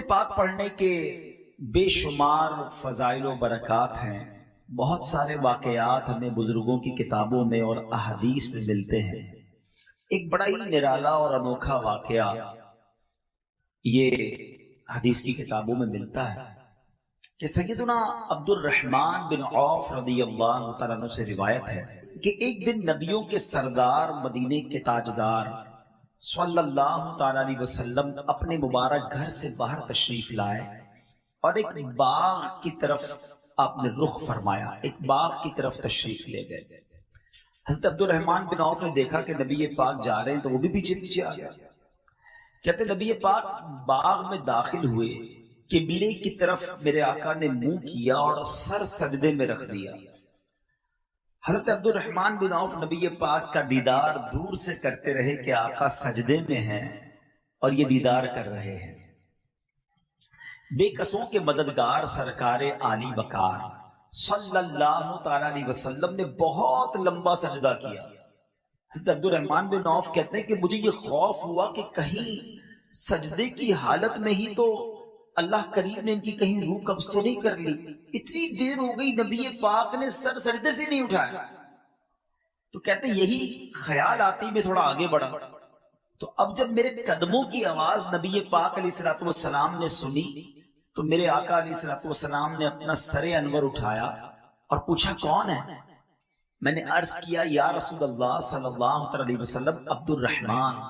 پاک پڑھنے کے بے شمار فضائل و برکات ہیں. بہت سارے واقعات ہمیں بزرگوں کی کتابوں میں اور احادیث میں ملتے ہیں. ایک بڑا ہی نرالا اور انوکھا واقعہ یہ حدیث کی کتابوں میں ملتا ہے کہ سیدنا عبد الرحمن بن عوف رضی اللہ تعالیٰ عنہ سے روایت ہے کہ ایک دن نبیوں کے سردار مدینے کے تاجدار صلی اللہ تعالیٰ علیہ وسلم اپنے مبارک گھر سے باہر تشریف لائے اور ایک باغ کی طرف آپ نے رخ فرمایا. ایک باغ کی طرف تشریف لے گئے. حضرت عبد الرحمن بن عوف نے دیکھا کہ نبی پاک جا رہے ہیں تو وہ بھی پیچھے پیچھے آ گیا. کہتے نبی پاک باغ میں داخل ہوئے, قبلے کی طرف میرے آقا نے منہ کیا اور سر سجدے میں رکھ دیا. حضرت عبد الرحمن بن عوف نبی پاک کا دیدار دور سے کرتے رہے کہ آقا سجدے میں ہیں اور یہ دیدار کر رہے ہیں. بے قصوں کے مددگار سرکار عالی وقار صلی اللہ تعالیٰ علیہ وسلم نے بہت لمبا سجدہ کیا. حضرت عبد الرحمن بن عوف کہتے ہیں کہ مجھے یہ خوف ہوا کہ کہیں سجدے کی حالت میں ہی تو اللہ کریم نے ان کی کہیں روح قبض تو نہیں کر لی. اتنی دیر ہو گئی نبی پاک نے سر سجدے سے نہیں اٹھایا. تو کہتے ہیں یہی خیال آتی میں تھوڑا آگے بڑھا تو اب جب میرے قدموں کی آواز نبی پاک علیہ الصلوۃ والسلام نے سنی تو میرے آقا علیہ الصلوۃ والسلام نے اپنا سر انور اٹھایا اور پوچھا کون ہے. میں نے عرض کیا یا رسول اللہ صلی اللہ علیہ وسلم عبد الرحمن.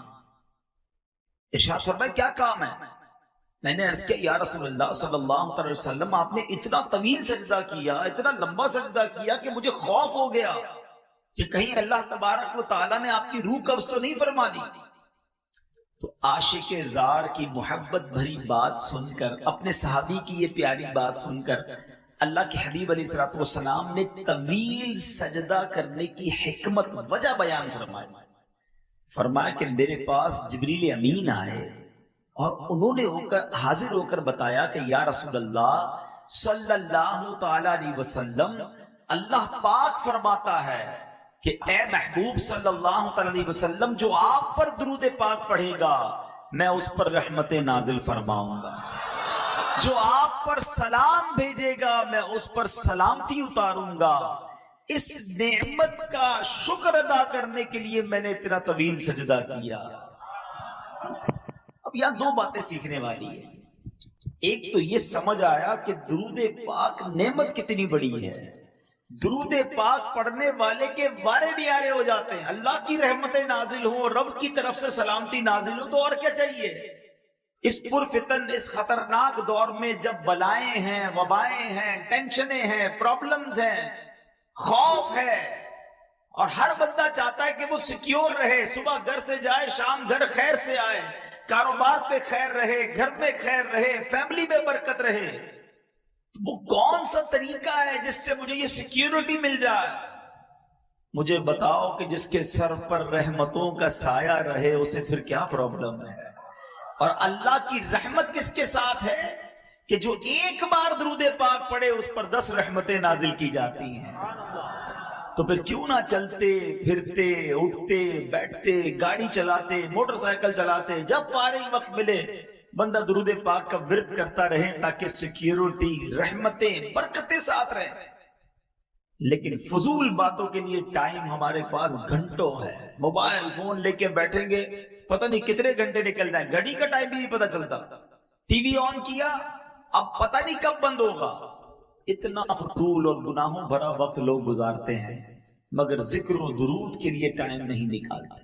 ارشاد فرمایا کیا کام ہے. میں نے عرض کیا یا رسول اللہ صلی اللہ علیہ وسلم آپ نے اتنا طویل سجدہ کیا, اتنا لمبا سجدہ کیا کہ مجھے خوف ہو گیا کہ کہیں اللہ تبارک و تعالیٰ نے آپ کی روح قبض تو نہیں فرما دی. تو عاشق زار کی محبت بھری بات سن کر, اپنے صحابی کی یہ پیاری بات سن کر اللہ کے حبیب علیہ الصلوۃ والسلام نے طویل سجدہ کرنے کی حکمت وجہ بیان فرمائی. فرمایا کہ میرے پاس جبریل امین آئے اور انہوں نے حاضر ہو کر بتایا کہ یا رسول اللہ صلی اللہ تعالی علیہ وسلم اللہ پاک فرماتا ہے کہ اے محبوب صلی اللہ تعالی علیہ وسلم جو آپ پر درود پاک پڑھے گا میں اس پر رحمت نازل فرماؤں گا, جو آپ پر سلام بھیجے گا میں اس پر سلامتی اتاروں گا. اس نعمت کا شکر ادا کرنے کے لیے میں نے اتنا طویل سجدہ کیا. اب یہاں دو باتیں سیکھنے والی ہیں. ایک تو یہ سمجھ آیا کہ درود پاک نعمت کتنی بڑی ہے. درود پاک پڑھنے والے کے وارے نیارے ہو جاتے ہیں. اللہ کی رحمتیں نازل ہوں, رب کی طرف سے سلامتی نازل ہو تو اور کیا چاہیے. اس پرفتن اس خطرناک دور میں جب بلائیں ہیں, وبائیں ہیں, ٹینشنیں ہیں, پرابلمز ہیں, خوف ہے اور ہر بندہ چاہتا ہے کہ وہ سیکیور رہے, صبح گھر سے جائے شام گھر خیر سے آئے, کاروبار پہ خیر رہے, گھر میں خیر رہے, فیملی میں برکت رہے. وہ کون سا طریقہ ہے جس سے مجھے یہ سیکیورٹی مل جائے. مجھے بتاؤ کہ جس کے سر پر رحمتوں کا سایہ رہے اسے پھر کیا پرابلم ہے. اور اللہ کی رحمت کس کے ساتھ ہے کہ جو ایک بار درود پاک پڑھے اس پر 10 رحمتیں نازل کی جاتی ہیں. تو پھر کیوں نہ چلتے پھرتے اٹھتے بیٹھتے گاڑی چلاتے موٹر سائیکل چلاتے جب فارغ وقت ملے بندہ درود پاک کا ورد کرتا رہے تاکہ سیکیورٹی رحمتیں برکتیں ساتھ رہیں. لیکن فضول باتوں کے لیے ٹائم ہمارے پاس گھنٹوں ہے. موبائل فون لے کے بیٹھیں گے پتہ نہیں کتنے گھنٹے نکل جائیں, گھڑی کا ٹائم بھی نہیں پتہ چلتا. ٹی وی آن کیا اب پتہ نہیں کب بند ہوگا. اتنا فضول اور گناہوں بھرا وقت لوگ گزارتے ہیں مگر ذکر و درود کے لیے ٹائم نہیں نکالتے.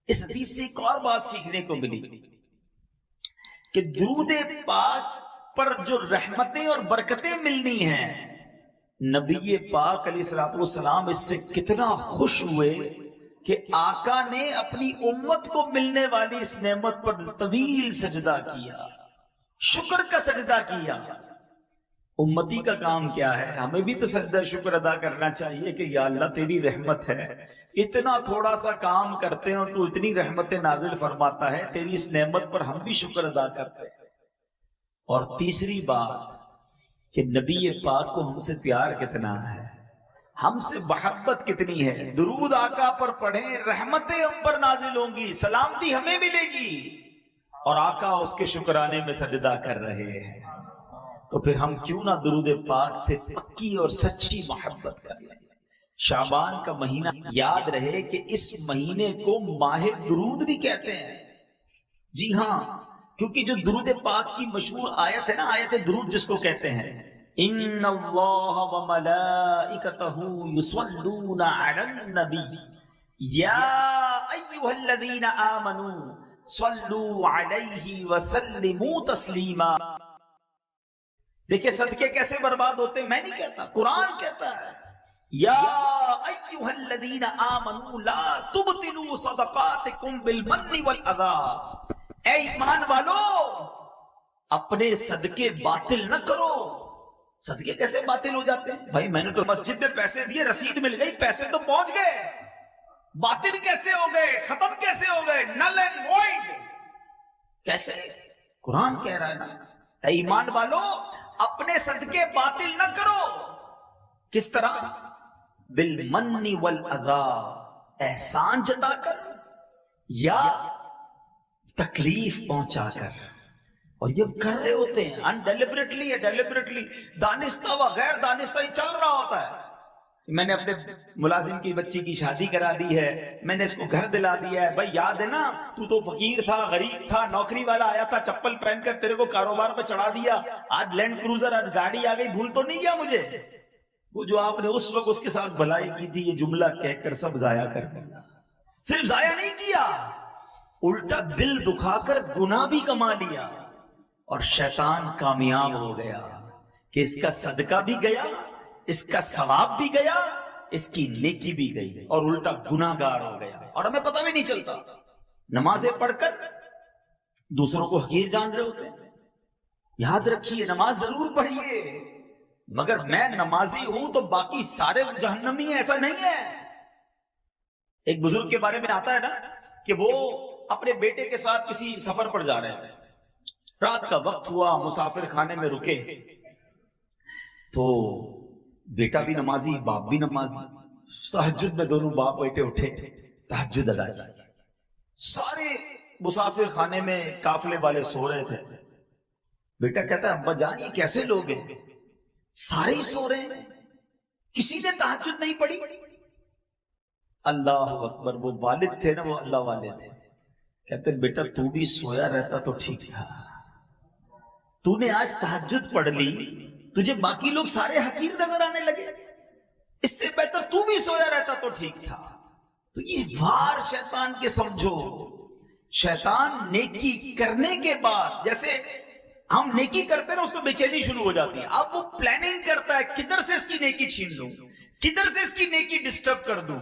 اس حدیث سے ایک اور بات سیکھنے کو ملی کہ درود پاک پر جو رحمتیں اور برکتیں ملنی ہیں نبی پاک علیہ الصلوۃ والسلام اس سے کتنا خوش ہوئے کہ آقا نے اپنی امت کو ملنے والی اس نعمت پر طویل سجدہ کیا, شکر کا سجدہ کیا. امتی کا کام کیا ہے, ہمیں بھی تو سجدہ شکر ادا کرنا چاہیے کہ یا اللہ تیری رحمت ہے, اتنا تھوڑا سا کام کرتے ہیں اور تو اتنی رحمتیں نازل فرماتا ہے, تیری اس نعمت پر ہم بھی شکر ادا کرتے ہیں. اور تیسری بات کہ نبی پاک کو ہم سے پیار کتنا ہے, ہم سے محبت کتنی ہے. درود آقا پر پڑھیں رحمتیں ہم پر نازل ہوں گی, سلامتی ہمیں ملے گی. اور آقا اس کے شکرانے میں سجدہ کر رہے ہیں، تو پھر ہم کیوں نہ درود پاک سے پکی اور سچی محبت کر لیں۔ شعبان کا مہینہ یاد رہے کہ اس مہینے کو ماہ درود بھی کہتے ہیں۔ جی ہاں، کیونکہ جو درود پاک کی مشہور آیت ہے نا، آیت درود جس کو کہتے ہیں، ان اللہ وملائکتہ یصلون علی النبی یا ایھا الذین آمنوا صلوا علیہ وسلموا تسلیما۔ دیکھیں صدقے کیسے برباد ہوتے ہیں، میں نہیں کہتا، قرآن کہتا ہے یا ایھا الذین آمنوا لا تبطلوا صدقاتکم بالمن والاذی، اے ایمان والو اپنے صدقے باطل نہ کرو۔ صدقے کیسے باطل ہو جاتے ہیں؟ بھائی میں نے تو مسجد میں پیسے دیے، رسید مل گئی، پیسے تو پہنچ گئے، باطل کیسے ہو گئے، ختم کیسے ہو گئے، نل اینڈ وائڈ کیسے؟ قرآن کہہ رہا ہے نا اے ایمان والو اپنے صدقے باطل نہ کرو۔ کس طرح؟ بالمن والاذی، احسان جتا کر یا تکلیف پہنچا کر، اور یہ کر رہے ہوتے ہیں انڈیلیبریٹلی یا ڈیلیبریٹلی، دانستہ و غیر دانستہ یہ چل رہا ہوتا ہے۔ میں نے اپنے ملازم کی بچی کی شادی کرا دی ہے، میں نے اس کو گھر دلا دیا ہے، بھائی یاد ہے نا تو فقیر تھا، غریب تھا، نوکری والا آیا تھا چپل پہن کر تیرے کو کاروبار پہ چڑھا دیا، آج لینڈ کروزر، آج گاڑی آ گئی، بھول تو نہیں کیا مجھے؟ وہ جو آپ نے اس وقت اس کے ساتھ بھلائی کی تھی، یہ جملہ کہہ کر سب ضائع کر دیا۔ صرف ضائع نہیں کیا، الٹا دل دکھا کر گناہ بھی کما لیا، اور شیطان کامیاب ہو گیا کہ اس کا صدقہ بھی گیا، اس کا ثواب بھی گیا، اس کی نیکی بھی گئی، اور الٹا گناہ گار ہو گیا، اور ہمیں پتہ بھی نہیں چلتا۔ نمازیں پڑھ کر دوسروں کو حقیر جان رہے ہوتے ہیں۔ یاد رکھیے نماز ضرور پڑھیے، مگر میں نمازی ہوں تو باقی سارے جہنمی ہیں، ایسا نہیں ہے۔ ایک بزرگ کے بارے میں آتا ہے نا کہ وہ اپنے بیٹے کے ساتھ کسی سفر پر جا رہے تھے، رات کا وقت ہوا، مسافر خانے میں رکے، تو بیٹا بھی نمازی، باپ بھی نمازی، تہجد میں دونوں باپ بیٹے اٹھے، تہجد ادا کی۔ سارے مسافر خانے میں قافلے والے سو رہے تھے۔ بیٹا کہتا ہے ابا جان یہ کیسے لوگ ہیں، سارے ہی سو رہے ہیں، کسی نے تہجد نہیں پڑھی؟ اللہ اکبر، وہ والد تھے نا، وہ اللہ والے تھے، کہتے بیٹا تو بھی سویا رہتا تو ٹھیک تھا، تو نے آج تہجد پڑھ لی، تجھے باقی لوگ سارے حقیر نظر آنے لگے، اس سے بہتر تو بھی سویا رہتا تو ٹھیک تھا۔ تو یہ وار شیطان کے سمجھو، شیطان نیکی کرنے کے بعد، جیسے ہم نیکی کرتے نا اس کو بے چینی شروع ہو جاتی ہے، اب وہ پلاننگ کرتا ہے کدھر سے اس کی نیکی چھین لوں، کدھر سے اس کی نیکی ڈسٹرب کر دوں۔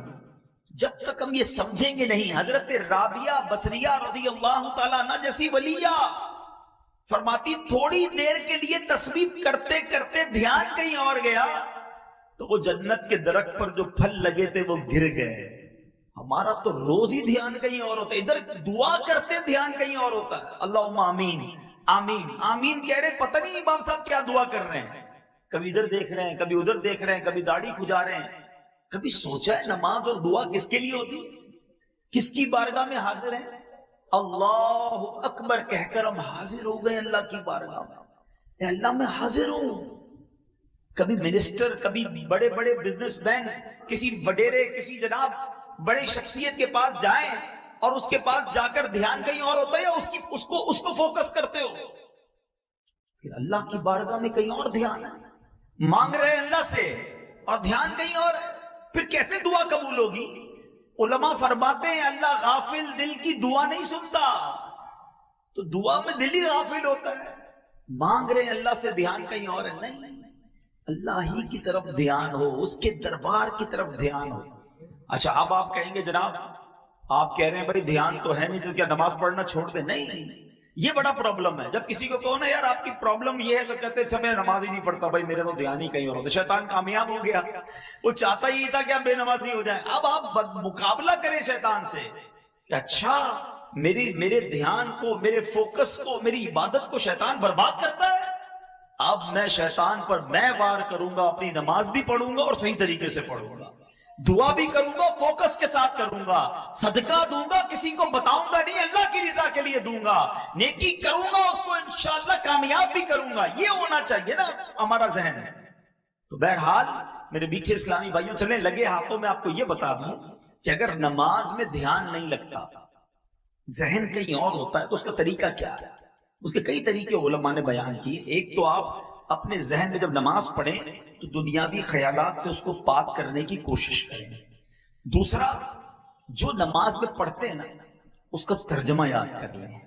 جب تک ہم یہ سمجھیں گے نہیں، حضرت رابعہ بصریہ رضی اللہ تعالیٰ عنہ جیسی ولیہ فرماتی تھوڑی دیر کے لیے تسبیح کرتے کرتے دھیان کہیں اور گیا تو وہ جنت کے درخت پر جو پھل لگے تھے وہ گر گئے۔ ہمارا تو روز ہی دھیان کہیں اور ہوتا ہے، ادھر دعا کرتے دھیان کہیں اور ہوتا ہے، اللہم آمین آمین آمین کہہ رہے، پتہ نہیں امام صاحب کیا دعا کر رہے ہیں، کبھی ادھر دیکھ رہے ہیں، کبھی ادھر دیکھ رہے ہیں، کبھی داڑھی کھجا رہے ہیں۔ کبھی سوچا ہے نماز اور دعا کس کے لیے ہوتی، کس کی بارگاہ میں حاضر ہیں؟ اللہ اکبر کہہ کر ہم حاضر ہو گئے اللہ کی بارگاہ میں، اے اللہ میں حاضر ہوں۔ کبھی منسٹر، کبھی بڑے بڑے بزنس مین، کسی وڈیرے، کسی جناب بڑے شخصیت کے پاس جائیں اور اس کے پاس جا کر دھیان کہیں اور ہوتا ہے، یا اس کو فوکس کرتے ہو؟ پھر اللہ کی بارگاہ میں کہیں اور دھیان ہے، مانگ رہے ہیں اللہ سے اور دھیان کہیں اور ہے، پھر کیسے دعا قبول ہوگی؟ علماء فرماتے ہیں اللہ غافل دل کی دعا نہیں سنتا، تو دعا میں دل ہی غافل ہوتا ہے، مانگ رہے ہیں اللہ سے، دھیان کہیں اور ہے۔ نہیں، اللہ ہی کی طرف دھیان ہو، اس کے دربار کی طرف دھیان ہو۔ اچھا اب آپ کہیں گے جناب آپ کہہ رہے ہیں بھائی دھیان تو ہے نہیں تو کیا نماز پڑھنا چھوڑ دیں؟ نہیں، یہ بڑا پرابلم ہے۔ جب کسی کو کہو نا یار آپ کی پرابلم یہ ہے تو کہتے ہیں میں نماز ہی نہیں پڑھتا بھائی، میرے تو دھیان ہی کہیں اور ہوتا۔ شیطان کامیاب ہو گیا، وہ چاہتا ہی تھا کہ آپ بے نمازی ہو جائیں۔ اب آپ مقابلہ کریں شیطان سے کہ اچھا میرے دھیان کو، میرے فوکس کو، میری عبادت کو شیطان برباد کرتا ہے، اب میں شیطان پر میں وار کروں گا، اپنی نماز بھی پڑھوں گا اور صحیح طریقے سے پڑھوں گا۔ دعا بھی کروں گا فوکس کے ساتھ کروں گا, صدقہ دوں گا کسی کو بتاؤں گا نہیں, اللہ کی رضا کے لیے دوں گا, نیکی کروں گا اس کو انشاءاللہ کامیاب بھی کروں گا. یہ ہونا چاہیے نا ہمارا ذہن. تو بہرحال میرے بیچے اسلامی بھائیوں, چلیں لگے ہاتھوں میں آپ کو یہ بتا دوں کہ اگر نماز میں دھیان نہیں لگتا, ذہن کہیں اور ہوتا ہے, تو اس کا طریقہ کیا ہے؟ اس کے کئی طریقے علماء نے بیان کیے. ایک تو آپ اپنے ذہن میں جب نماز پڑھیں تو دنیاوی خیالات سے اس کو پاک کرنے کی کوشش کریں. دوسرا, جو نماز میں پڑھتے ہیں نا اس کا ترجمہ یاد کر لیں.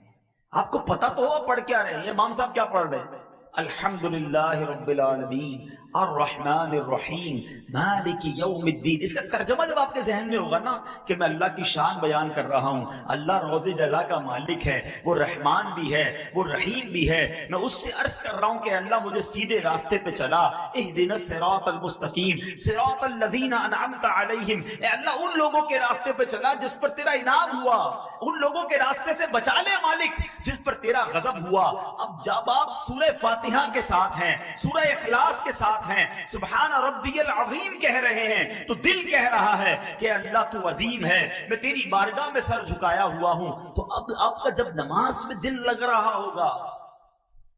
آپ کو پتا تو ہو پڑھ کیا رہے ہیں, امام صاحب کیا پڑھ رہے ہیں, الحمدللہ رب العالمین الرحمن الرحیم مالک یوم الدین. اس کا ترجمہ جب آپ کے ذہن میں ہوگا نا کہ میں اللہ کی شان بیان کر رہا ہوں, اللہ روز جزا کا مالک ہے, وہ رحمان بھی ہے, وہ رحیم بھی ہے, میں اس سے عرض کر رہا ہوں کہ اللہ مجھے سیدھے راستے پہ چلا, اہدنا الصراط المستقیم صراط الذین انعمت علیہم, اے اللہ ان لوگوں کے راستے پہ چلا جس پر تیرا انعام ہوا, ان لوگوں کے راستے سے بچا لے مالک جس پر تیرا غضب ہوا. اب جب آپ سورہ فاتحہ کے ساتھ ہیں, سورہ اخلاص کے ساتھ ہیں, سبحان ربی العظیم کہہ رہے ہیں, تو دل کہہ رہا ہے کہ اللہ تو عظیم ہے, میں تیری بارگاہ میں سر جھکایا ہوا ہوں. تو اب آپ کا جب نماز میں دل لگ رہا ہوگا,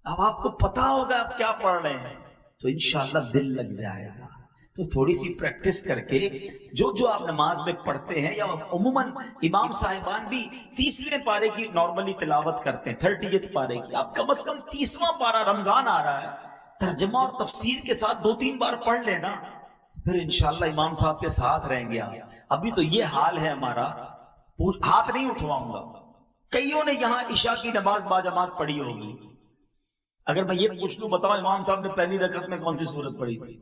اب آپ کو پتا ہوگا آپ کیا پڑھ رہے ہیں, تو انشاءاللہ دل لگ جائے گا. تو تھوڑی سی پریکٹس کر کے جو آپ نماز میں پڑھتے ہیں, یا عموماً امام صاحبان بھی 30ویں پارے کی نارملی تلاوت کرتے ہیں, 30th پارے کی, آپ کم از کم 30واں پارہ, رمضان آ رہا ہے, ترجمہ اور تفسیر کے ساتھ 2-3 بار پڑھ لینا, پھر انشاءاللہ امام صاحب کے ساتھ رہیں گے آپ. ابھی تو یہ حال ہے ہمارا, ہاتھ نہیں اٹھواؤں گا. کئیوں نے یہاں عشاء کی نماز باجماعت پڑھی ہوگی, اگر میں یہ پوچھ لوں بتاؤ امام صاحب نے پہلی رکعت میں کون سی سورت پڑھی تھی,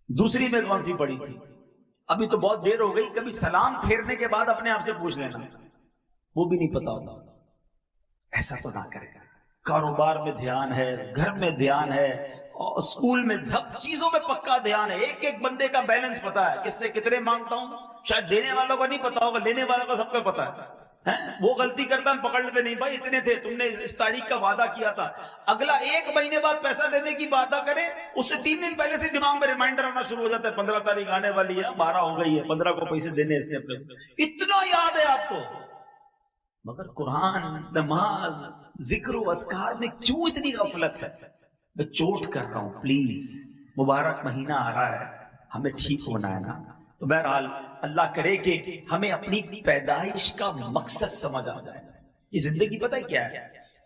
دوسری میں کون سی پڑھی تھی؟ ابھی تو بہت دیر ہو گئی, کبھی سلام پھیرنے کے بعد اپنے آپ سے پوچھ لینا, وہ بھی نہیں پتا ہوتا. ایسا تو نہ کرے. کاروبار میں دھیان ہے, گھر میں دھیان ہے, اور اسکول میں سب چیزوں میں پکا دھیان ہے. ایک ایک بندے کا بیلنس پتا ہے, کس سے کتنے مانگتا ہوں. شاید دینے والوں کو نہیں پتا ہوگا, لینے والوں کو سب کو پتا ہے. وہ غلطی کرتا ہم پکڑ لیتے, نہیں بھائی اتنے تھے, تم نے اس تاریخ کا وعدہ کیا تھا. اگلا 1 مہینے بعد پیسہ دینے کی وعدہ کرے, اس سے 3 دن پہلے سے دماغ میں ریمائنڈر آنا شروع ہو جاتا ہے, 15 تاریخ آنے والی ہے, 12 ہو گئی ہے, 15 کو پیسے دینے اس نے اپنے, اتنا یاد ہے آپ کو. مگر قرآن, نماز, ذکر و اذکار میں کیوں اتنی غفلت ہے؟ میں چوٹ کر رہا ہوں, پلیز, مبارک مہینہ آ رہا ہے, ہمیں ٹھیک ہونا ہے نا. تو بہرحال اللہ کرے کہ ہمیں اپنی پیدائش کا مقصد سمجھ آ جائے. یہ زندگی پتہ ہے کیا ہے؟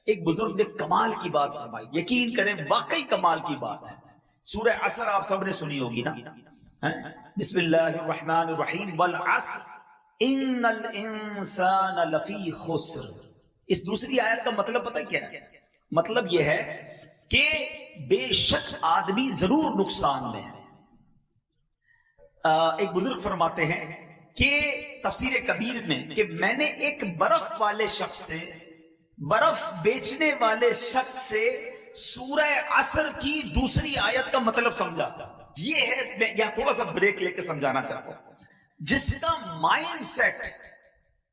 ایک بزرگ نے کمال کی بات فرمائی, یقین کریں واقعی کمال کی بات ہے. سورہ عصر آپ سب نے سنی ہوگی نا, بسم اللہ الرحمن الرحیم, والعصر ان الانسان لفی خسر. اس دوسری آیت کا مطلب پتہ ہے کیا ہے؟ مطلب یہ ہے کہ بے شک آدمی ضرور نقصان میں ہے. ایک بزرگ فرماتے ہیں کہ تفسیر کبیر میں کہ میں نے ایک برف والے شخص سے, برف بیچنے والے شخص سے سورہ عصر کی دوسری آیت کا مطلب سمجھا. یہ ہے, میں یہاں تھوڑا سا بریک لے کے سمجھانا چاہتا ہوں. جس کا مائنڈ سیٹ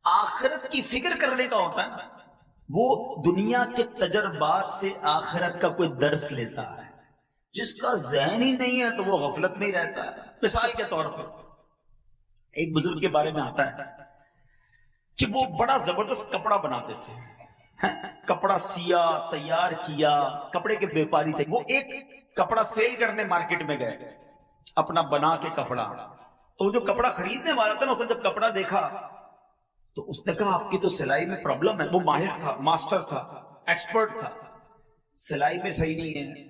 آخرت کی فکر کرنے کا ہوتا ہے, وہ دنیا کے تجربات سے آخرت کا کوئی درس لیتا ہے. جس کا ذہن ہی نہیں ہے تو وہ غفلت میں ہی رہتا ہے. مثال کے طور پر ایک بزرگ کے بارے میں آتا ہے کہ وہ بڑا زبردست کپڑا بناتے تھے, کپڑا سیا, تیار کیا, کپڑے کے بیپاری تھے. وہ ایک کپڑا سیل کرنے مارکیٹ میں گئے, اپنا بنا کے کپڑا. تو جو کپڑا خریدنے والا تھا نا, اس نے جب کپڑا دیکھا تو اس نے کہا آپ کی تو سلائی میں پرابلم ہے. وہ ماہر تھا, ماسٹر تھا, ایکسپرٹ تھا, سلائی میں صحیح نہیں ہے,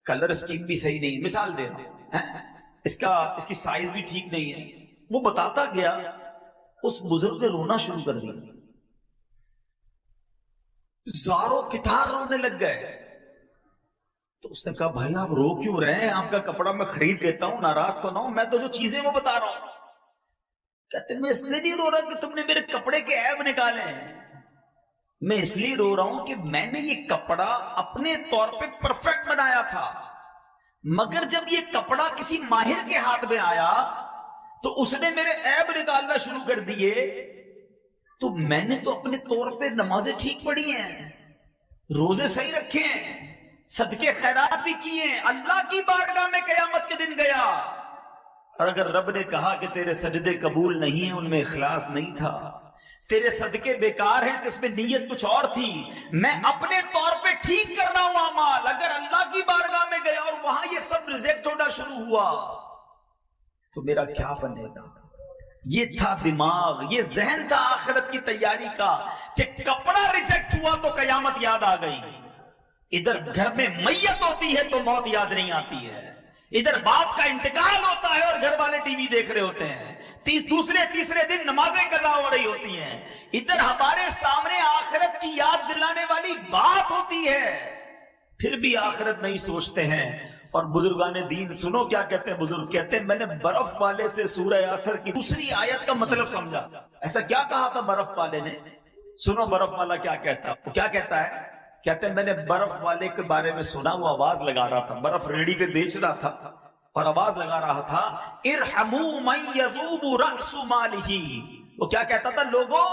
کلر اسکیم بھی صحیح نہیں, مثال دے رہا ہوں, اس کی سائز بھی ٹھیک نہیں ہے. وہ بتاتا گیا, اس بزرگ نے رونا شروع کر دیا, زاروں کتار رونے لگ گئے. تو اس نے کہا بھائی آپ رو کیوں رہے ہیں, آپ کا کپڑا میں خرید دیتا ہوں, ناراض تو نہ ہوں, میں تو جو چیزیں وہ بتا رہا ہوں. کہتے میں اس لیے نہیں رو رہا کہ تم نے میرے کپڑے کے عیب نکالے ہیں, میں اس لیے رو رہا ہوں کہ میں نے یہ کپڑا اپنے طور پہ پرفیکٹ بنایا تھا, مگر جب یہ کپڑا کسی ماہر کے ہاتھ میں آیا تو اس نے میرے عیب نکالنا شروع کر دیے. تو میں نے تو اپنے طور پہ نمازیں ٹھیک پڑھی ہیں, روزے صحیح رکھے ہیں, صدقے خیرات بھی کیے ہیں, اللہ کی بارگاہ میں قیامت کے دن گیا, اور اگر رب نے کہا کہ تیرے سجدے قبول نہیں ہیں، ان میں اخلاص نہیں تھا، تیرے صدقے بیکار ہیں تو اس میں نیت کچھ اور تھی، میں اپنے طور پہ ٹھیک کر رہا ہوں اعمال، اگر اللہ کی بارگاہ میں گیا اور وہاں یہ سب ریجیکٹ ہونا شروع ہوا تو میرا کیا بنے گا؟ یہ تھا دماغ، یہ ذہن تھا آخرت کی تیاری کا کہ کپڑا ریجیکٹ ہوا تو قیامت یاد آ گئی، ادھر گھر میں میت ہوتی ہے تو موت یاد نہیں آتی ہے، ادھر باپ کا انتقال ہوتا ہے اور گھر والے ٹی وی دیکھ رہے ہوتے ہیں، تیسرے دن نمازیں قضا ہو رہی ہوتی ہیں، ادھر ہمارے سامنے آخرت کی یاد دلانے والی بات ہوتی ہے، پھر بھی آخرت نہیں سوچتے ہیں۔ اور بزرگان دین سنو کیا کہتے ہیں، بزرگ کہتے ہیں میں نے برف والے سے سورہ عصر کی دوسری آیت کا مطلب سمجھا۔ ایسا کیا کہا تھا برف والے نے؟ سنو برف والا کیا کہتا ہے، وہ کیا کہتا ہے، کہتے ہیں میں نے برف والے کے بارے میں سنا، وہ آواز لگا رہا تھا، برف ریڑھی پہ بیچ رہا تھا اور آواز لگا رہا تھا ارحموا من یذوب رأس مالہ، وہ کیا کہتا تھا، لوگوں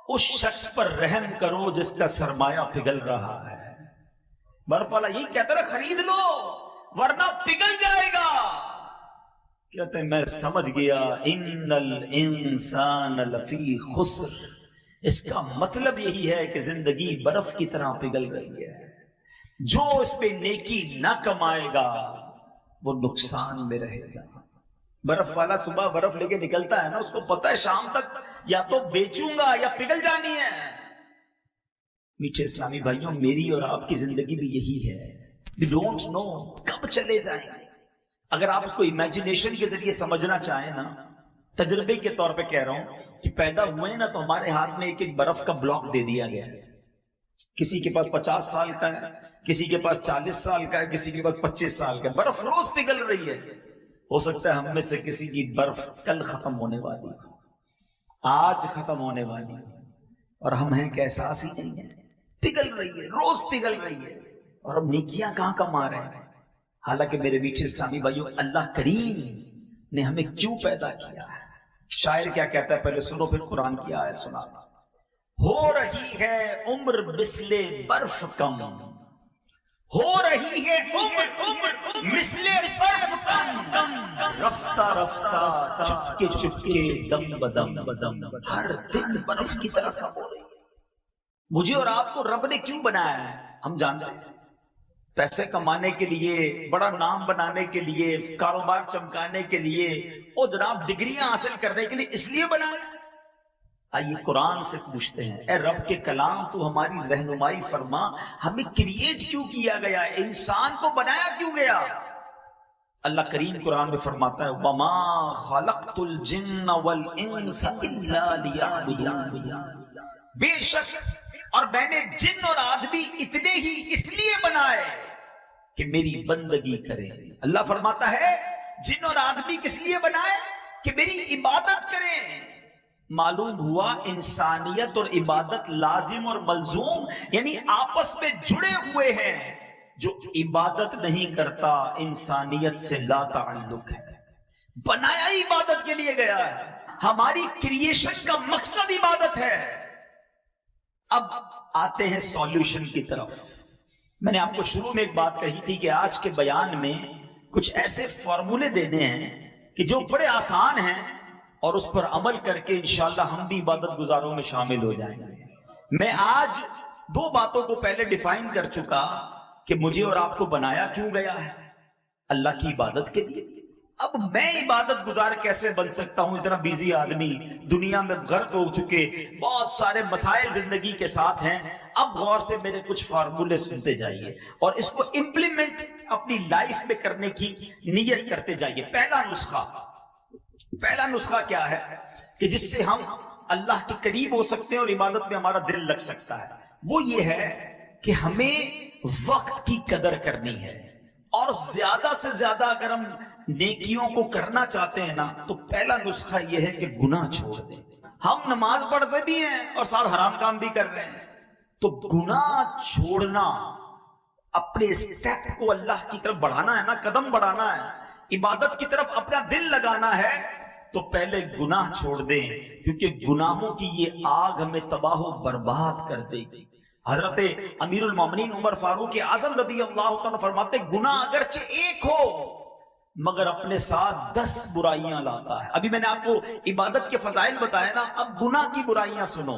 اس شخص پر رحم کرو جس کا سرمایہ پگھل رہا ہے۔ برف والا یہی کہتا ہے خرید لو ورنہ پگھل جائے گا۔ کہتے ہیں میں سمجھ گیا ان الانسان لفی خسر، اس کا مطلب یہی ہے کہ زندگی برف کی طرح پگھل رہی ہے، جو اس پہ نیکی نہ کمائے گا وہ نقصان میں رہے گا۔ برف والا صبح برف لے کے نکلتا ہے نا، اس کو پتہ ہے شام تک یا تو بیچوں گا یا پگھل جانی ہے۔ میٹھے اسلامی بھائیوں، میری اور آپ کی زندگی بھی یہی ہے، we don't know کب چلے جائیں گے۔ اگر آپ اس کو امیجنیشن کے ذریعے سمجھنا چاہیں نا، تجربے کے طور پہ کہہ رہا ہوں کہ پیدا ہوئے نا تو ہمارے ہاتھ میں ایک برف کا بلاک دے دیا گیا ہے، کسی کے پاس 50 سال کا ہے، کسی کے پاس 40 سال کا ہے، کسی کے پاس 25 سال کا ہے، برف روز پگھل رہی ہے۔ ہو سکتا ہے ہم میں سے کسی کی برف کل ختم ہونے والی، آج ختم ہونے والی، اور ہم ہیں کہ احساس ہی نہیں ہے، پگھل رہی ہے، روز پگھل رہی ہے، اور ہم نیکیاں کہاں کما رہے ہیں۔ حالانکہ میرے میٹھے اسلامی بھائیوں، اللہ کریم نے ہمیں کیوں پیدا کیا ہے؟ شاعر کیا کہتا ہے، پہلے سنو پھر قرآن کی آیت سنا۔ ہو رہی ہے عمر مثل برف کم، ہو رہی ہے عمر مثل برف کم، رفتہ رفتہ چپکے چپکے دم بدم، ہر دن برف کی طرح کم ہو رہی ہے۔ مجھے اور آپ کو رب نے کیوں بنایا ہے ہم جانتے ہیں، پیسے کمانے کے لیے، بڑا نام بنانے کے لیے، کاروبار چمکانے کے لیے، اور جناب ڈگریاں حاصل کرنے کے لیے، اس لیے بنایا۔ آئیے قرآن سے پوچھتے ہیں، اے رب کے کلام تو ہماری رہنمائی فرما، ہمیں کریٹ کیوں کیا گیا، انسان کو بنایا کیوں گیا؟ اللہ کریم قرآن میں فرماتا ہے وَمَا خَلَقْتُ الْجِنَّ وَالْإِنسَ إِلَّا لِيَعْبُدُونِ، بے شک اور میں نے جن اور آدمی اتنے ہی اس لیے بنائے کہ میری بندگی کریں۔ اللہ فرماتا ہے جن اور آدمی کس لیے بنائے کہ میری عبادت کریں۔ معلوم ہوا انسانیت اور عبادت لازم اور ملزوم، یعنی آپس میں جڑے ہوئے ہیں۔ جو عبادت نہیں کرتا انسانیت سے لا تعلق ہے، بنایا ہی عبادت کے لیے گیا ہے، ہماری کریشن کا مقصد عبادت ہے۔ اب آتے ہیں سولوشن کی طرف۔ میں نے آپ کو شروع میں ایک بات کہی تھی کہ آج کے بیان میں کچھ ایسے فارمولے دینے ہیں کہ جو بڑے آسان ہیں اور اس پر عمل کر کے انشاءاللہ ہم بھی عبادت گزاروں میں شامل ہو جائیں گے۔ میں آج دو باتوں کو پہلے ڈیفائن کر چکا کہ مجھے اور آپ کو بنایا کیوں گیا ہے، اللہ کی عبادت کے لیے۔ اب میں عبادت گزار کیسے بن سکتا ہوں؟ اتنا بیزی آدمی، دنیا میں غرق ہو چکے، بہت سارے مسائل زندگی کے ساتھ ہیں۔ اب غور سے میرے کچھ فارمولے سنتے جائیے اور اس کو امپلیمنٹ اپنی لائف میں کرنے کی نیت کرتے جائیے۔ پہلا نسخہ کیا ہے کہ جس سے ہم اللہ کے قریب ہو سکتے ہیں اور عبادت میں ہمارا دل لگ سکتا ہے، وہ یہ ہے کہ ہمیں وقت کی قدر کرنی ہے، اور زیادہ سے زیادہ اگر ہم نیکیوں کو کرنا چاہتے ہیں نا تو پہلا نسخہ یہ ہے کہ گناہ چھوڑ دیں۔ ہم نماز پڑھتے بھی ہیں اور ساتھ حرام کام بھی کر رہے ہیں، تو گناہ چھوڑنا، اپنے اسٹیپ کو اللہ کی طرف بڑھانا ہے نا، قدم بڑھانا ہے، عبادت کی طرف اپنا دل لگانا ہے، تو پہلے گناہ چھوڑ دیں، کیونکہ گناہوں کی یہ آگ ہمیں تباہ و برباد کر دے گی۔ حضرت امیر المومنین عمر فاروق اعظم رضی اللہ عنہ فرماتے گناہ اگرچہ ایک ہو مگر اپنے ساتھ 10 برائیاں لاتا ہے۔ ابھی میں نے آپ کو عبادت کے فضائل بتایا نا، اب گناہ کی برائیاں سنو۔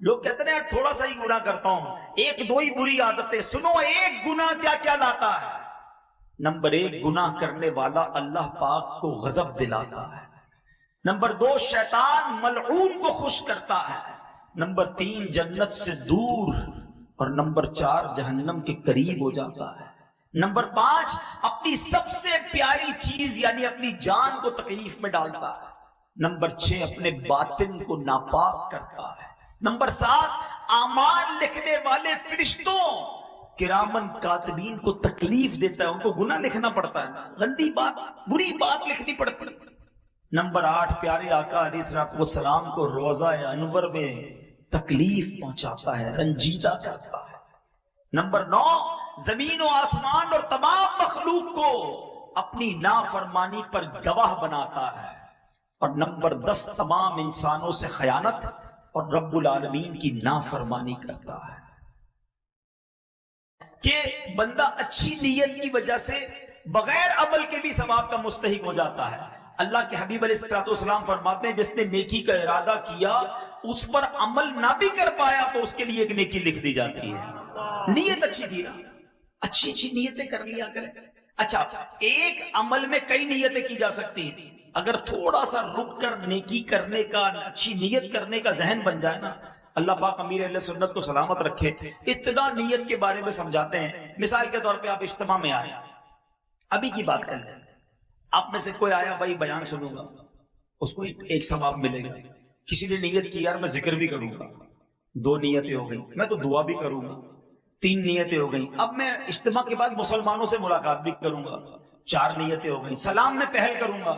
لوگ کہتے ہیں تھوڑا سا ہی گناہ کرتا ہوں، ایک دو ہی بری عادتیں، سنو ایک گناہ کیا کیا لاتا ہے۔ نمبر 1، گناہ کرنے والا اللہ پاک کو غضب دلاتا ہے۔ نمبر 2، شیطان ملعون کو خوش کرتا ہے۔ نمبر 3، جنت سے دور، اور نمبر 4، جہنم کے قریب ہو جاتا ہے۔ نمبر 5، اپنی سب سے پیاری چیز یعنی اپنی جان کو تکلیف میں ڈالتا ہے۔ نمبر 6، اپنے باطن کو ناپاک کرتا ہے۔ نمبر 7، اعمال لکھنے والے فرشتوں کرامن کاتبین کو تکلیف دیتا ہے، ان کو گناہ لکھنا پڑتا ہے، گندی بات، بری بات لکھنی پڑتی ہے۔ نمبر 8، پیارے آقا علیہ الصلوۃ والسلام کو روضہ انور میں تکلیف پہنچاتا ہے، رنجیدہ کرتا ہے۔ نمبر 9، زمین و آسمان اور تمام مخلوق کو اپنی نافرمانی پر گواہ بناتا ہے۔ اور نمبر 10، تمام انسانوں سے خیانت اور رب العالمین کی نافرمانی کرتا ہے۔ کہ بندہ اچھی نیت کی وجہ سے بغیر عمل کے بھی ثواب کا مستحق ہو جاتا ہے۔ اللہ کے حبیب علیہ الصلوۃ والسلام فرماتے ہیں جس نے نیکی کا ارادہ کیا اس پر عمل نہ بھی کر پایا تو اس کے لیے ایک نیکی لکھ دی جاتی ہے۔ نیت اچھی تھی، اچھی اچھی نیتیں کر لیا کریں۔ اچھا، ایک عمل میں کئی نیتیں کی جا سکتی ہیں، اگر تھوڑا سا رک کر نیکی کرنے کا، اچھی نیت کرنے کا ذہن بن جائے نا، اللہ پاک امیر اہل سنت کو سلامت رکھے، اتنا نیت کے بارے میں سمجھاتے ہیں۔ مثال کے طور پہ آپ اجتماع میں آئے، ابھی کی بات کر لیں، آپ میں سے کوئی آیا بھائی بیان سنوں گا، اس کو ایک ثواب ملے گا۔ کسی نے نیت کی یار میں ذکر بھی کروں گا، 2 نیتیں ہو گئی، میں تو دعا بھی کروں گا، 3 نیتیں ہو گئی، اب میں اجتماع کے بعد مسلمانوں سے ملاقات بھی کروں گا، 4 نیتیں ہو گئی، سلام میں پہل کروں گا،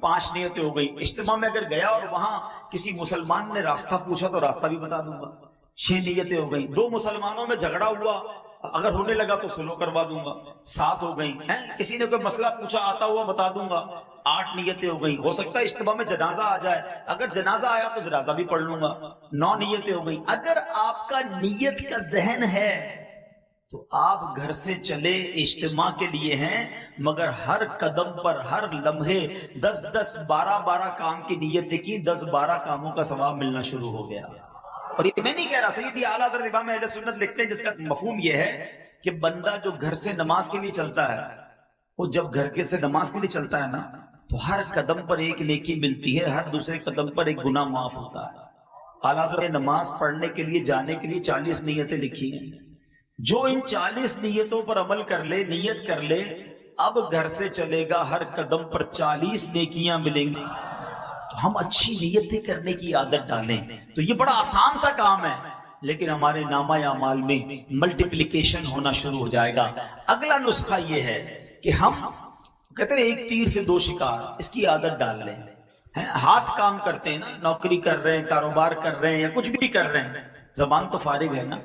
5 نیتیں ہو گئی، اجتماع میں اگر گیا اور وہاں کسی مسلمان نے راستہ پوچھا تو راستہ بھی بتا دوں گا، 6 نیتیں ہو گئی، 2 مسلمانوں میں جھگڑا ہوا اگر ہونے لگا تو سلو کروا دوں گا، 7 ہو گئی، کسی نے کوئی مسئلہ پوچھا آتا ہوا بتا دوں گا، 8 نیتیں ہو گئی، ہو سکتا ہے اجتماع میں جنازہ آ جائے، اگر جنازہ آیا تو جنازہ بھی پڑھ لوں گا، 9 نیتیں ہو گئی۔ اگر آپ کا نیت کا ذہن ہے تو آپ گھر سے چلے اجتماع کے لیے ہیں، مگر ہر قدم پر ہر لمحے 10 12 کام کی نیت کی، 10 کاموں کا ثواب ملنا شروع ہو گیا۔ اور یہ میں نہیں کہہ رہا، سیدی اعلیٰ حضرت امام اہل سنت لکھتے ہیں جس کا مفہوم یہ ہے کہ بندہ جو گھر سے نماز کے لیے چلتا ہے، وہ جب گھر کے سے نماز کے لیے چلتا ہے نا تو ہر قدم پر ایک نیکی ملتی ہے، ہر دوسرے قدم پر ایک گناہ معاف ہوتا ہے۔ اعلیٰ حضرت نے نماز پڑھنے کے لیے جانے کے لیے 40 نیتیں لکھی ہیں، جو ان 40 نیتوں پر عمل کر لے، نیت کر لے، اب گھر سے چلے گا ہر قدم پر 40 نیکیاں ملیں گی۔ تو ہم اچھی نیتیں کرنے کی عادت ڈالیں تو یہ بڑا آسان سا کام ہے، لیکن ہمارے نامہ اعمال میں ملٹیپلیکیشن ہونا شروع ہو جائے گا۔ اگلا نسخہ یہ ہے کہ ہم کہتے ہیں ایک تیر سے 2 شکار، اس کی عادت ڈال لیں۔ ہاتھ کام کرتے ہیں نا، نوکری کر رہے ہیں، کاروبار کر رہے ہیں یا کچھ بھی کر رہے ہیں، زبان تو فارغ ہے نا،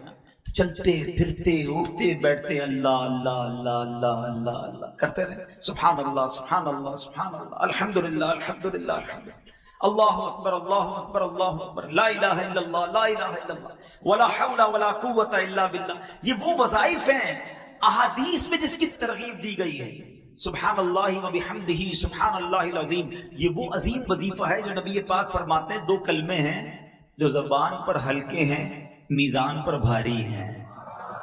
چلتے پھرتے اٹھتے بیٹھتے اللہ اللہ اللہ اللہ اللہ اللہ کرتے رہے، سبحان اللہ سبحان اللہ سبحان اللہ، الحمدللہ الحمدللہ الحمدللہ، اللہ اکبر اللہ اکبر اللہ اکبر، لا الہ الا اللہ لا الہ الا اللہ، ولا حول ولا قوت الا باللہ۔ یہ وہ وظائف ہیں احادیث میں جس کی ترغیب دی گئی ہے، سبحان اللہ وبحمدہ سبحان اللہ العظیم۔ یہ وہ عظیم وظیفہ ہے جو نبی پاک فرماتے ہیں 2 کلمے ہیں جو زبان پر ہلکے ہیں، میزان پر بھاری ہیں،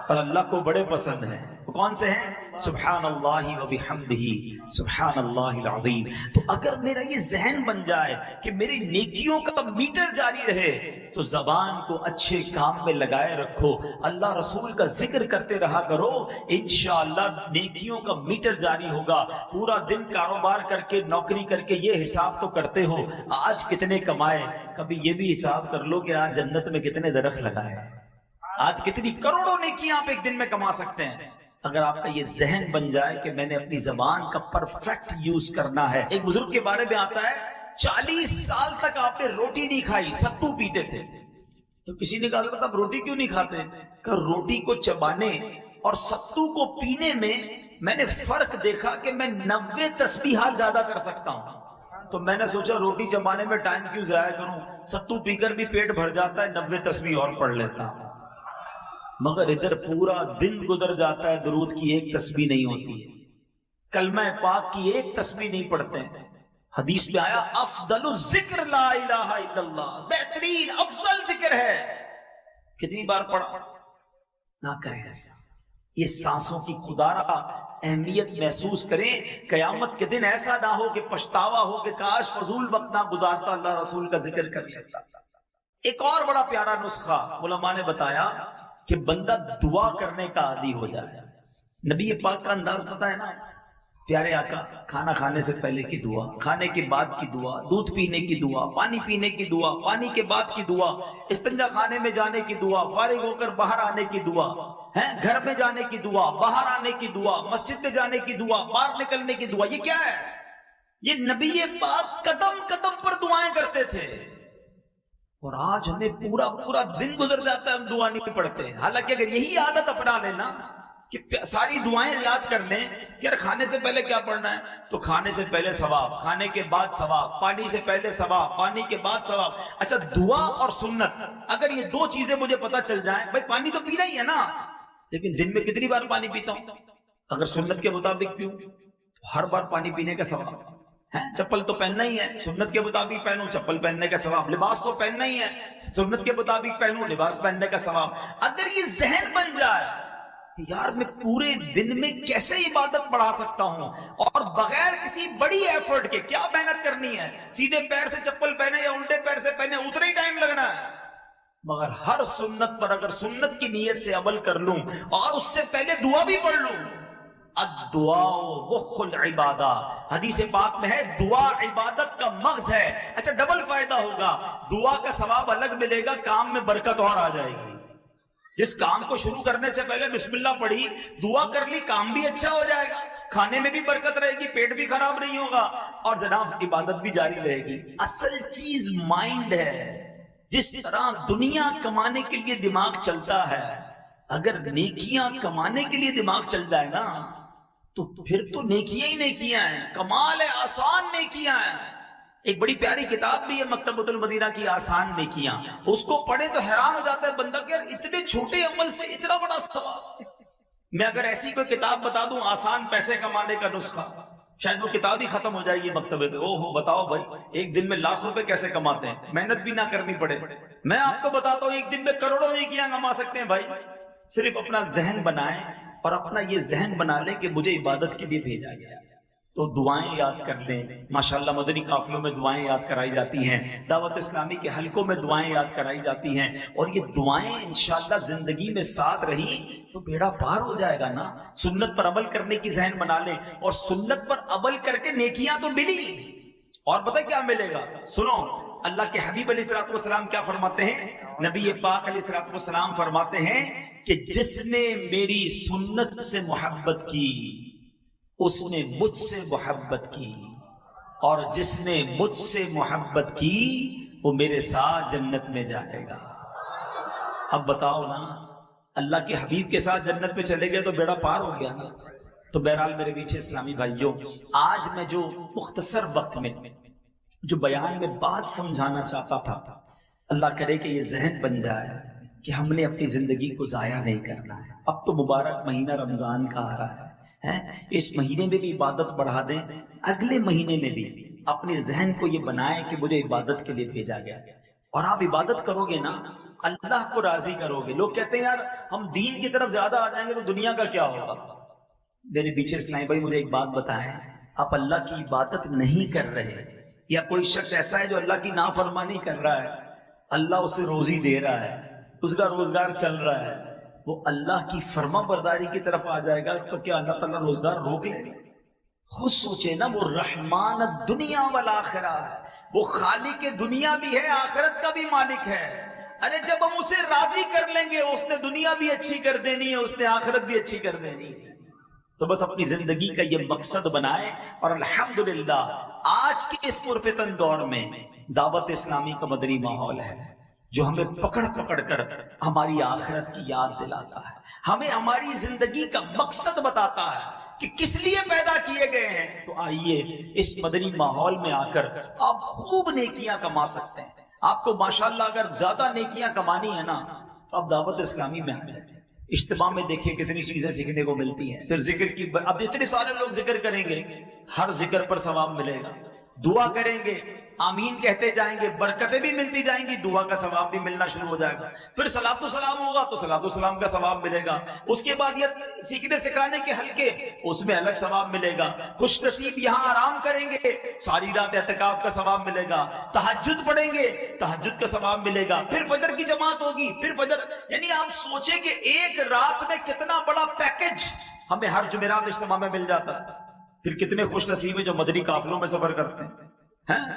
اور اللہ کو بڑے پسند ہیں۔ وہ کون سے ہیں؟ سبحان اللہ وبحمدہ سبحان اللہ العظیم۔ تو اگر میرا یہ ذہن بن جائے کہ میری نیکیوں کا میٹر جاری رہے تو زبان کو اچھے کام میں لگائے رکھو، اللہ رسول کا ذکر کرتے رہا کرو، انشاءاللہ نیکیوں کا میٹر جاری ہوگا۔ پورا دن کاروبار کر کے، نوکری کر کے یہ حساب تو کرتے ہو آج کتنے کمائے، کبھی یہ بھی حساب کر لو کہ آج جنت میں کتنے درخت لگائے، آج کتنی کروڑوں نیکیاں آپ ایک دن میں کما سکتے ہیں۔ اگر آپ کا یہ ذہن بن جائے کہ میں نے اپنی زبان کا پرفیکٹ یوز کرنا ہے۔ ایک بزرگ کے بارے میں آتا ہے 40 سال تک آپ نے روٹی نہیں کھائی، ستو پیتے تھے۔ تو کسی نے کہا تھا روٹی کیوں نہیں کھاتے؟ کہ روٹی کو چبانے اور ستو کو پینے میں نے فرق دیکھا کہ میں 90 تسبیحات زیادہ کر سکتا ہوں، تو میں نے سوچا روٹی چبانے میں ٹائم کیوں ضائع کروں، ستو پی کر بھی پیٹ بھر جاتا ہے، 90 تسبیح اور پڑھ لیتا ہوں۔ مگر ادھر پورا دن گزر جاتا ہے، درود کی ایک تسبیح نہیں ہوتی ہے۔ کلمہ پاک کی ایک تسبیح نہیں پڑھتے ہیں. حدیث میں آیا افضل الذکر لا الہ الا اللہ، بہترین افضل ذکر ہے. کتنی بار پڑھا؟ نہ کریں ایسا. یہ سانسوں کی خدا را اہمیت محسوس کریں. قیامت کے دن ایسا نہ ہو کہ پچھتاوا ہو کہ کاش فضول وقت نہ گزارتا، اللہ رسول کا ذکر کر لیتا. ایک اور بڑا پیارا نسخہ علماء نے بتایا کہ بندہ دعا کرنے کا عادی ہو جائے. نبی پاک کا انداز پتہ ہے نا، پیارے آقا کھانا کھانے سے پہلے کی دعا، کھانے کے بعد کی دعا، دودھ پینے کی دعا، پانی پینے کی دعا، پانی کے بعد کی دعا، استنجا خانے میں جانے کی دعا، فارغ ہو کر باہر آنے کی دعا، گھر میں جانے کی دعا، باہر آنے کی دعا، مسجد میں جانے کی دعا، باہر نکلنے کی دعا. یہ کیا ہے؟ یہ نبی پاک قدم قدم پر دعائیں کرتے تھے. اور آج ہمیں پورا دن گزر جاتا ہے ہم دعا نہیں پڑھتے. حالانکہ اگر یہی عادت اپنا لینا کہ ساری دعائیں یاد کر لیں کہ یار کھانے سے پہلے کیا پڑھنا ہے، تو کھانے سے پہلے ثواب، کھانے کے بعد ثواب، پانی سے پہلے ثواب، پانی کے بعد ثواب. اچھا دعا اور سنت، اگر یہ دو چیزیں مجھے پتہ چل جائیں، بھائی پانی تو پینا ہی ہے نا، لیکن دن میں کتنی بار پانی پیتا ہوں؟ اگر سنت کے مطابق پیوں تو ہر بار پانی پینے کا ثواب ہے. چپل تو پہننا ہی ہے، سنت کے مطابق پہنوں، چپل پہننے کا ثواب. لباس تو پہننا ہی ہے، سنت کے مطابق پہنوں، لباس پہننے کا ثواب. اگر یہ ذہن بن جائے یار میں پورے دن میں کیسے عبادت بڑھا سکتا ہوں اور بغیر کسی بڑی ایفرٹ کے، کیا محنت کرنی ہے، سیدھے پیر سے چپل پہنے یا الٹے پیر سے پہنے اتنا ہی ٹائم لگنا ہے. مگر ہر سنت پر اگر سنت کی نیت سے عمل کر لوں اور اس سے پہلے دعا بھی پڑھ لوں، الدعاء مخ العبادہ، حدیث پاک میں ہے دعا عبادت کا مغز ہے. اچھا ڈبل فائدہ ہوگا، دعا کا ثواب الگ ملے گا، کام میں برکت اور آ جائے گی. جس کام کو شروع کرنے سے پہلے بسم اللہ پڑھی، دعا کر لی، کام بھی اچھا ہو جائے گا، کھانے میں بھی برکت رہے گی، پیٹ بھی خراب نہیں ہوگا اور جناب عبادت بھی جاری رہے گی. اصل چیز مائنڈ ہے. جس طرح دنیا کمانے کے لیے دماغ چلتا ہے، اگر نیکیاں کمانے کے لیے دماغ چل جائے نا تو پھر تو نیکیاں ہی نیکیاں ہیں. کمال ہے، آسان نیکیاں ہیں. ایک بڑی پیاری کتاب بھی ہے مکتبۃ المدینہ کی، آسان نیکیاں. اس کو پڑھے تو حیران ہو جاتا ہے بندہ کہ یار اتنے چھوٹے عمل سے اتنا بڑا ثواب. میں اگر ایسی کوئی کتاب بتا دوں آسان پیسے کمانے کا نسخہ، شاید وہ کتاب ہی ختم ہو جائے گی مکتبے پہ. او ہو بتاؤ بھائی ایک دن میں لاکھ روپے کیسے کماتے ہیں، محنت بھی نہ کرنی پڑے. میں آپ کو بتاتا ہوں ایک دن میں کروڑوں نیکیاں کما سکتے ہیں بھائی. صرف اپنا ذہن بنائیں اور اپنا یہ ذہن بنا لیں کہ مجھے عبادت کے لیے بھیجا گیا. تو دعائیں یاد کر لیں. ماشاءاللہ مدنی قافلوں میں دعائیں یاد کرائی جاتی ہیں، دعوت اسلامی کے حلقوں میں دعائیں یاد کرائی جاتی ہیں، اور یہ دعائیں انشاءاللہ زندگی میں ساتھ رہی تو بیڑا پار ہو جائے گا نا. سنت پر عمل کرنے کی ذہن بنا لیں اور سنت پر عمل کر کے نیکیاں تو ملی. اور پتہ کیا ملے گا؟ سنو اللہ کے حبیب علیہ الصلوۃ والسلام کیا فرماتے ہیں؟ نبی پاک علیہ الصلوۃ والسلام فرماتے ہیں کہ جس نے میری سنت سے محبت کی اس نے مجھ سے محبت کی، اور جس نے مجھ سے محبت کی وہ میرے ساتھ جنت میں جائے گا. اب بتاؤ نا، اللہ کے حبیب کے ساتھ جنت میں چلے گئے تو بیڑا پار ہو گیا نا. تو بہرحال میرے پیچھے اسلامی بھائیوں، آج میں جو مختصر وقت میں جو بیان میں بات سمجھانا چاہتا تھا، اللہ کرے کہ یہ ذہن بن جائے کہ ہم نے اپنی زندگی کو ضائع نہیں کرنا ہے. اب تو مبارک مہینہ رمضان کا آ رہا ہے، اس مہینے میں بھی عبادت بڑھا دیں، اگلے مہینے میں بھی اپنے ذہن کو یہ بنائیں کہ مجھے عبادت کے لیے بھیجا گیا. اور آپ عبادت کرو گے نا اللہ کو راضی کرو گے. لوگ کہتے ہیں یار ہم دین کی طرف زیادہ آ جائیں گے تو دنیا کا کیا ہوگا. میرے پیچھے اسلامی بھائی مجھے ایک بات بتائیں، آپ اللہ کی عبادت نہیں کر رہے، یا کوئی شخص ایسا ہے جو اللہ کی نافرمانی کر رہا ہے، اللہ اسے روزی دے رہا ہے، اس کا روزگار چل رہا ہے، وہ اللہ کی فرما برداری کی طرف آ جائے گا تو کیا اللہ تعالیٰ روزگار روک لے گا؟ خود سوچے نا، وہ رحمان الدنیا والآخرہ ہے، وہ خالق دنیا بھی ہے، آخرت کا بھی مالک ہے. ارے جب ہم اسے راضی کر لیں گے، اس نے دنیا بھی اچھی کر دینی ہے، اس نے آخرت بھی اچھی کر دینی ہے. تو بس اپنی زندگی کا یہ مقصد بنائیں. اور الحمدللہ آج کے اس پرفتن دور میں دعوت اسلامی کا مدنی ماحول ہے جو ہمیں پکڑ پکڑ کر ہماری آخرت کی یاد دلاتا ہے، ہمیں ہماری زندگی کا مقصد بتاتا ہے کہ کس لیے پیدا کیے گئے ہیں. تو آئیے اس مدنی ماحول میں آ کر آپ خوب نیکیاں کما سکتے ہیں. آپ کو ماشاءاللہ اگر زیادہ نیکیاں کمانی ہے نا تو آپ دعوت اسلامی میں آ جائیں. اجتماع میں دیکھیں کتنی چیزیں سیکھنے کو ملتی ہیں. پھر ذکر کی، اب اتنے سارے لوگ ذکر کریں گے، ہر ذکر پر ثواب ملے گا. دعا کریں گے، آمین کہتے جائیں گے، برکتیں بھی ملتی جائیں گی، دعا کا ثواب بھی ملنا شروع ہو جائے گا. پھر صلاۃ و سلام ہوگا تو صلاۃ و سلام کا ثواب ملے گا. اس کے بعد یہ سیکھنے سکھانے کے حلقے، اس میں الگ ثواب ملے گا. خوش نصیب یہاں آرام کریں گے، ساری رات اعتکاف کا ثواب ملے گا. تہجد پڑھیں گے، تہجد کا ثواب ملے گا. پھر فجر کی جماعت ہوگی، پھر فجر، یعنی آپ سوچیں کہ ایک رات میں کتنا بڑا پیکج ہمیں ہر جمعرات اجتماع میں مل جاتا ہے. پھر کتنے خوش نصیب ہیں جو مدنی قافلوں میں سفر کرتے ہیں.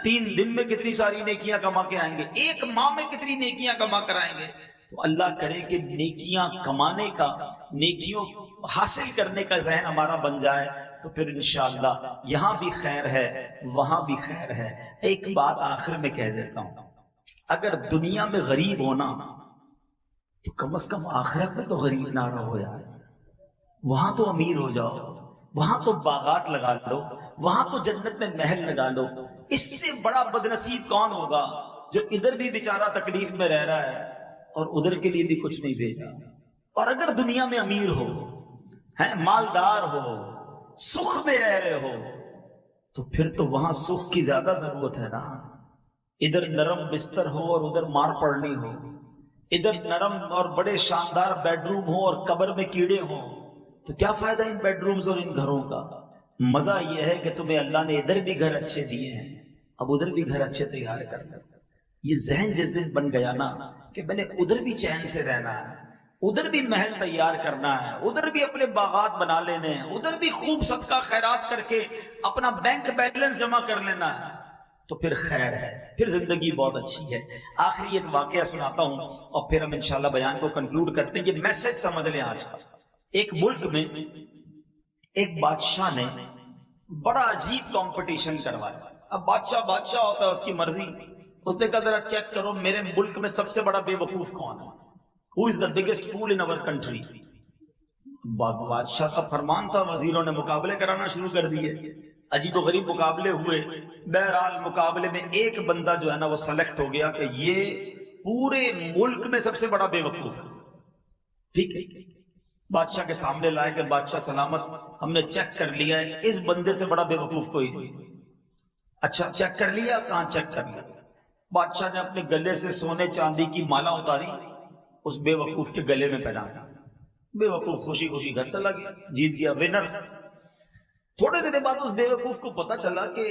3 دن میں کتنی ساری نیکیاں کما کے آئیں گے، ایک ماہ میں کتنی نیکیاں کما کر آئیں گے. تو اللہ کرے کہ نیکیاں کمانے کا، نیکیوں حاصل کرنے کا ذہن ہمارا بن جائے، تو پھر انشاءاللہ یہاں بھی خیر ہے، وہاں بھی خیر ہے. ایک بات آخر میں کہہ دیتا ہوں، اگر دنیا میں غریب ہونا تو کم از کم آخرت میں تو غریب نہ رہو یار. وہاں تو امیر ہو جاؤ، وہاں تو باغات لگا لو، وہاں تو جنت میں محل لگا لو. اس سے بڑا بدنصیب کون ہوگا جو ادھر بھی بیچارہ تکلیف میں رہ رہا ہے اور ادھر کے لیے بھی کچھ نہیں بھیجا. اور اگر دنیا میں امیر ہو، مالدار ہو، سکھ میں رہ رہے ہو، تو پھر تو وہاں سکھ کی زیادہ ضرورت ہے نا. ادھر نرم بستر ہو اور ادھر مار پڑنی ہو، ادھر نرم اور بڑے شاندار بیڈ روم ہو اور قبر میں کیڑے ہوں، تو کیا فائدہ ان بیڈ رومز اور ان گھروں کا. مزہ یہ ہے کہ تمہیں اللہ نے ادھر بھی گھر اچھے دیے ہیں، اب ادھر بھی گھر اچھے تیار کر لو. یہ ذہن جس دن بن گیا نا کہ میں نے ادھر بھی چین سے رہنا ہے، ادھر بھی محل تیار کرنا ہے، ادھر بھی اپنے باغات بنا لینے ہیں، ادھر بھی خوب صدقہ خیرات کر کے اپنا بینک بیلنس جمع کر لینا ہے، تو پھر خیر ہے، پھر زندگی بہت اچھی ہے. آخری ایک واقعہ سناتا ہوں اور پھر ہم انشاءاللہ بیان کو کنکلوڈ کرتے ہیں. یہ میسج سمجھ لیں آج کا. ایک ملک میں ایک بادشاہ نے بڑا عجیب کمپٹیشن کروایا. اب بادشاہ ہوتا ہے، اس کی مرضی. اس نے کہا ذرا چیک کرو میرے ملک میں سب سے بڑا بے وقوف کون ہے، ہو از the biggest fool in our country. بادشاہ کا فرمان تھا، وزیروں نے مقابلے کرانا شروع کر دیے. عجیب و غریب مقابلے ہوئے. بہرحال مقابلے میں ایک بندہ جو ہے نا وہ سلیکٹ ہو گیا کہ یہ پورے ملک میں سب سے بڑا بے وقوف ہے. ٹھیک ہے، بادشاہ کے سامنے لائے کہ بادشاہ سلامت، ہم نے چیک کر لیا ہے، اس بندے سے بڑا بے وقوف کوئی نہیں. اچھا چیک کر لیا؟ کہاں چیک کر لیا؟ بادشاہ نے اپنے گلے سے سونے چاندی کی مالا اتاری، اس بے وقوف کے گلے میں پہنا. بے وقوف خوشی خوشی گھر چلا گیا، جیت گیا، ونر. تھوڑے دن بعد اس بے وقوف کو پتا چلا کہ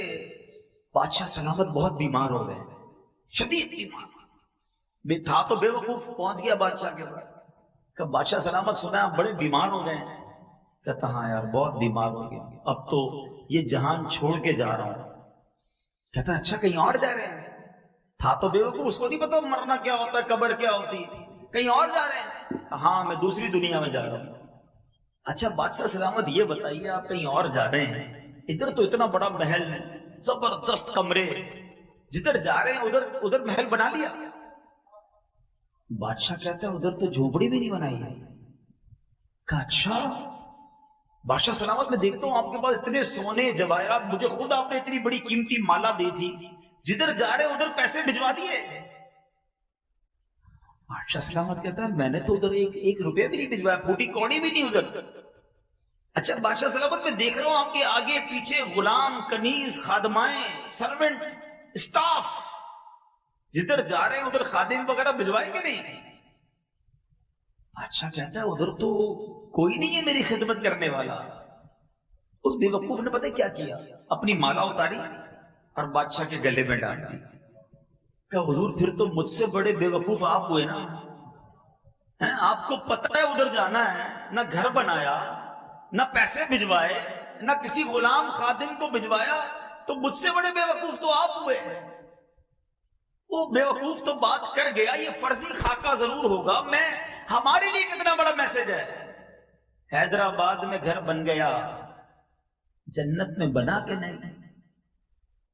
بادشاہ سلامت بہت بیمار ہو گئے، شدید بیمار. تھا تو بے وقوف، پہنچ گیا بادشاہ کے پاس. کہ بادشاہ سلامت سنا آپ بڑے بیمار ہو گئے ہیں. کہتا ہاں یار بہت بیمار ہو گیا، اب تو یہ جہان چھوڑ کے جا رہا ہوں. کہتا اچھا کہیں اور جا رہے ہیں؟ تھا تو بے وقوف، اس کو نہیں پتا مرنا کیا ہوتا ہے، قبر کیا ہوتی ہے. کہیں اور جا رہے ہیں؟ ہاں میں دوسری دنیا میں جا رہا ہوں. اچھا بادشاہ سلامت یہ بتائیے آپ کہیں اور جا رہے ہیں، ادھر تو اتنا بڑا محل ہے، زبردست کمرے، جدھر جا رہے ہیں ادھر محل بنا لیا؟ بادشاہ کہتا ہے ادھر تو جھوپڑی بھی نہیں بنائی ہے. کہا اچھا. بادشاہ سلامت میں دیکھتا ہوں آپ کے پاس اتنے سونے جواہرات، مجھے خود آپ نے اتنی بڑی قیمتی مالا دی تھی، جدھر جا رہے ادھر پیسے بھجوا دیے. بادشاہ سلامت کہتا ہے میں نے تو ادھر ایک روپیہ بھی نہیں بھجوایا، پھوٹی کوڑی بھی نہیں ادھر. اچھا بادشاہ سلامت میں دیکھ رہا ہوں آپ کے آگے پیچھے غلام، کنیز، خادمائیں، سرونٹ، اسٹاف، جدھر جا رہے ہیں ادھر خادم وغیرہ بھجوائے کہ نہیں؟ بادشاہ کہتا ہے ادھر تو کوئی نہیں ہے میری خدمت کرنے والا. اس بے وقوف نے پتہ کیا کیا، اپنی مالا اتاری اور بادشاہ کے گلے میں ڈال دی. کہ حضور پھر تو مجھ سے بڑے بے وقوف آپ ہوئے نا. آپ کو پتہ ہے ادھر جانا ہے، نہ گھر بنایا، نہ پیسے بھجوائے، نہ کسی غلام خادم کو بھجوایا، تو مجھ سے بڑے بے وقوف تو آپ ہوئے. وہ بے وقوف تو بات کر گیا، یہ فرضی خاکہ ضرور ہوگا، میں ہمارے لیے کتنا بڑا میسج ہے. حیدرآباد میں گھر بن گیا، جنت میں بنا کے نہیں.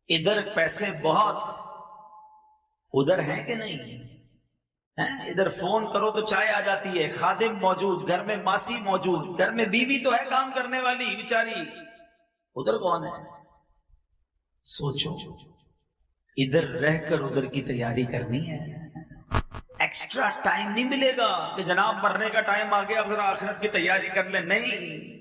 ادھر پیسے بہت، ادھر ہیں کہ نہیں؟ ادھر فون کرو تو چائے آ جاتی ہے، خادم موجود، گھر میں ماسی موجود، گھر میں بیوی تو ہے کام کرنے والی بیچاری، ادھر کون ہے؟ سوچو، ادھر رہ کر ادھر کی تیاری کرنی ہے. ایکسٹرا ایکسٹرا ٹائم نہیں ملے گا کہ جناب مرنے کا ٹائم آ گیا اب ذرا آخرت کی تیاری کر لیں، نہیں،